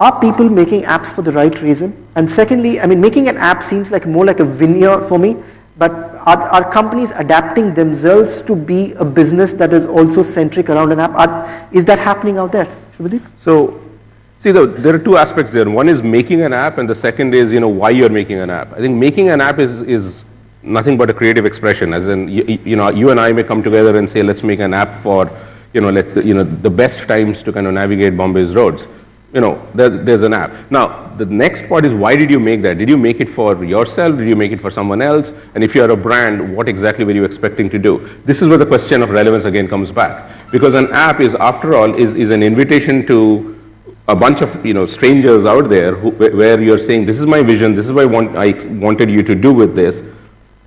are people making apps for the right reason? And secondly, I mean, making an app seems like more like a veneer for me, but are companies adapting themselves to be a business that is also centric around an app? Is that happening out there, Shubhadeep? So, see, there are two aspects there. One is making an app, and the second is, why you're making an app. I think making an app is nothing but a creative expression. As in, you and I may come together and say, let's make an app for, the best times to kind of navigate Bombay's roads. There's an app. Now, the next part is, why did you make that? Did you make it for yourself? Did you make it for someone else? And if you're a brand, what exactly were you expecting to do? This is where the question of relevance again comes back. Because an app is, after all, is an invitation to a bunch of strangers out there where you're saying, this is my vision, this is what I wanted you to do with this.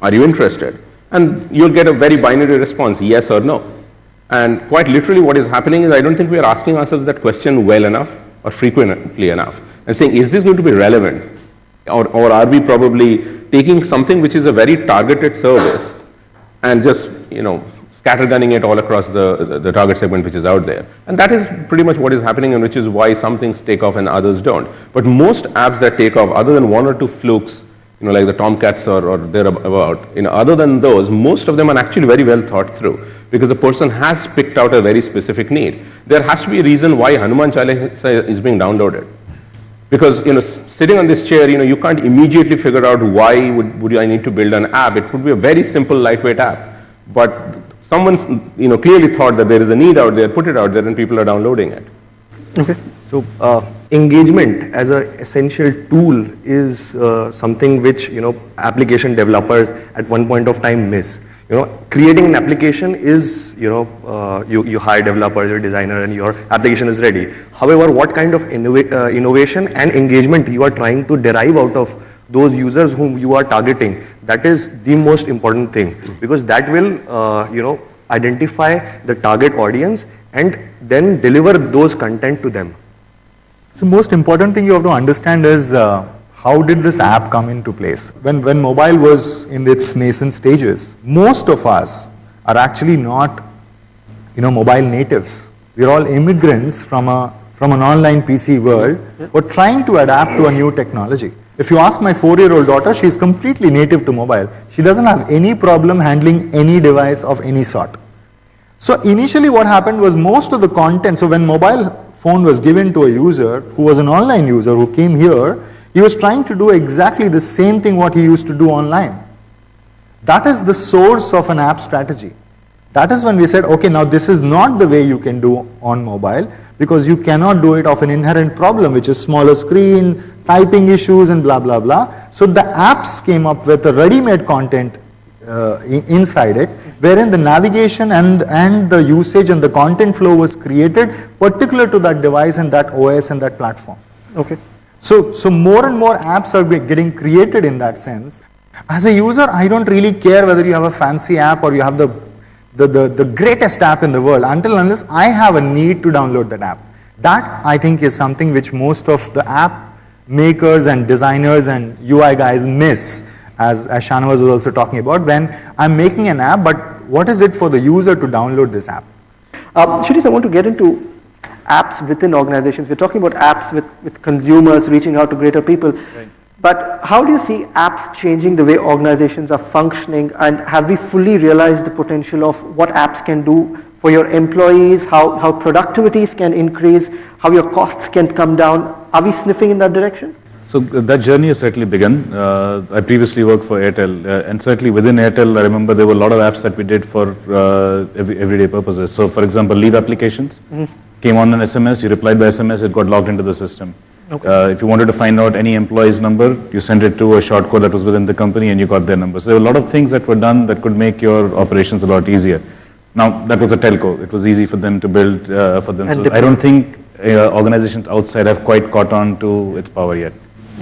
Are you interested? And you'll get a very binary response, yes or no. And quite literally what is happening is, I don't think we are asking ourselves that question well enough or frequently enough, and saying, is this going to be relevant? Or are we probably taking something which is a very targeted service and just, scattergunning it all across the target segment which is out there? And that is pretty much what is happening, and which is why some things take off and others don't. But most apps that take off, other than one or two flukes, like the Tomcats or thereabout, other than those, most of them are actually very well thought through, because the person has picked out a very specific need. There has to be a reason why Hanuman Chalisa is being downloaded. Because, sitting on this chair, you can't immediately figure out why would I need to build an app. It could be a very simple, lightweight app. But someone's, clearly thought that there is a need out there, put it out there, and people are downloading it. Okay. So, engagement as an essential tool is something which, application developers at one point of time miss. Creating an application is, you hire developers, your designer, and your application is ready. However, what kind of innovation and engagement you are trying to derive out of those users whom you are targeting, that is the most important thing, because that will, identify the target audience and then deliver those content to them. So most important thing you have to understand is how did this app come into place? When mobile was in its nascent stages, most of us are actually not, mobile natives. We're all immigrants from an online PC world. We're trying to adapt to a new technology. If you ask my 4-year-old daughter, she's completely native to mobile. She doesn't have any problem handling any device of any sort. So initially what happened was most of the content, so when mobile phone was given to a user who was an online user who came here, he was trying to do exactly the same thing what he used to do online. That is the source of an app strategy. That is when we said, okay, now this is not the way you can do on mobile, because you cannot do it of an inherent problem, which is smaller screen, typing issues, and blah, blah, blah. So the apps came up with a ready-made content inside it, wherein the navigation and the usage and the content flow was created particular to that device and that OS and that platform. Okay. So more and more apps are getting created in that sense. As a user, I don't really care whether you have a fancy app or you have the greatest app in the world, until unless I have a need to download that app. That, I think, is something which most of the app makers and designers and UI guys miss, as Shanawaz was also talking about, when I'm making an app, but what is it for the user to download this app? Shireesh, I want to get into apps within organizations. We're talking about apps with consumers reaching out to greater people. Right. But how do you see apps changing the way organizations are functioning, and have we fully realized the potential of what apps can do for your employees, how productivities can increase, how your costs can come down? Are we sniffing in that direction? So that journey has certainly begun. I previously worked for Airtel, and certainly within Airtel, I remember there were a lot of apps that we did for everyday purposes. So for example, leave applications came on an SMS, you replied by SMS, it got logged into the system. Okay. If you wanted to find out any employee's number, you sent it to a short code that was within the company and you got their number. So there were a lot of things that were done that could make your operations a lot easier. Now, that was a telco. It was easy for them to build for them. So I don't think organizations outside have quite caught on to its power yet.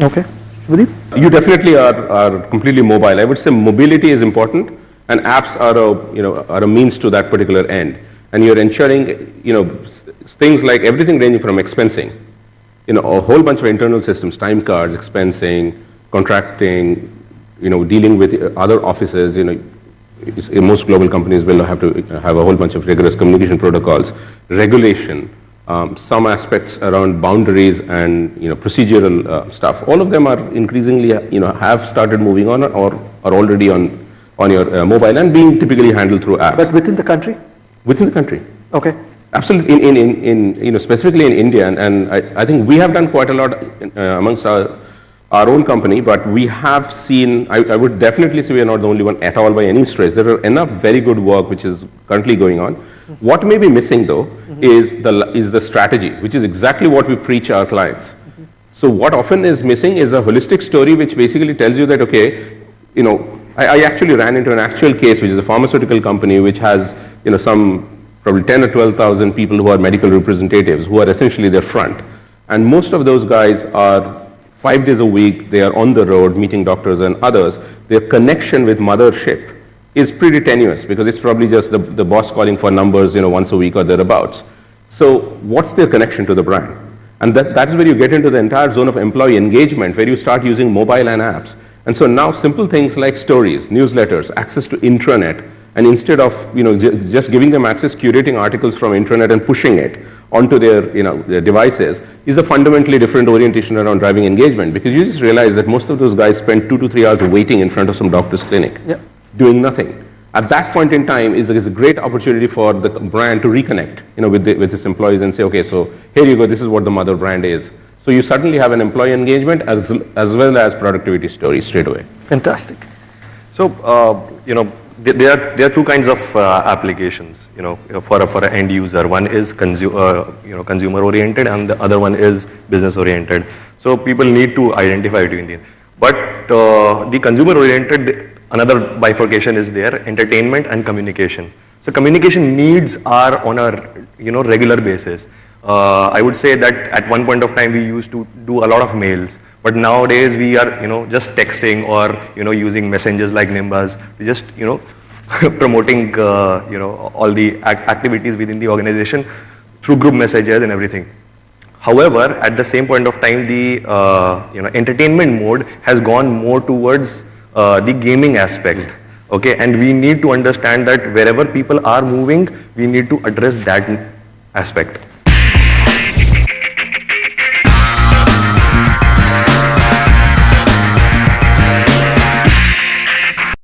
Okay. You definitely are completely mobile. I would say mobility is important, and apps are a means to that particular end. And you're ensuring, things like everything ranging from expensing, a whole bunch of internal systems, time cards, expensing, contracting, dealing with other offices, most global companies will have to have a whole bunch of rigorous communication protocols, regulation, some aspects around boundaries and procedural stuff. All of them are increasingly have started moving on or are already on your mobile and being typically handled through apps. But within the country? Within the country. Okay. Absolutely. In specifically in India, and I think we have done quite a lot amongst our own company, but we have seen, I would definitely say we are not the only one at all by any stretch. There are enough very good work which is currently going on. What may be missing though is the strategy, which is exactly what we preach our clients. So what often is missing is a holistic story which basically tells you that, okay, I actually ran into an actual case, which is a pharmaceutical company which has some probably 10 or 12,000 people who are medical representatives who are essentially their front. And most of those guys are 5 days a week, they are on the road meeting doctors and others. Their connection with mothership is pretty tenuous because it's probably just the boss calling for numbers once a week or thereabouts. So what's their connection to the brand? And that is where you get into the entire zone of employee engagement, where you start using mobile and apps. And so now simple things like stories, newsletters, access to intranet, and instead of just giving them access, curating articles from intranet and pushing it onto their devices is a fundamentally different orientation around driving engagement, because you just realize that most of those guys spend 2 to 3 hours waiting in front of some doctor's clinic, doing nothing. At that point in time is a great opportunity for the brand to reconnect with its employees and say, okay, so here you go, this is what the mother brand is. So you suddenly have an employee engagement as well as productivity story straight away. Fantastic. So, there are two kinds of applications, for an end user. One is consumer oriented, and the other one is business oriented. So people need to identify between these. But the consumer oriented, another bifurcation is there: entertainment and communication. So communication needs are on a regular basis. I would say that at one point of time we used to do a lot of mails, but nowadays we are just texting or using messengers like Nimbus. We just promoting all the activities within the organization through group messages and everything. However, at the same point of time, the entertainment mode has gone more towards the gaming aspect. Okay, and we need to understand that wherever people are moving, we need to address that aspect.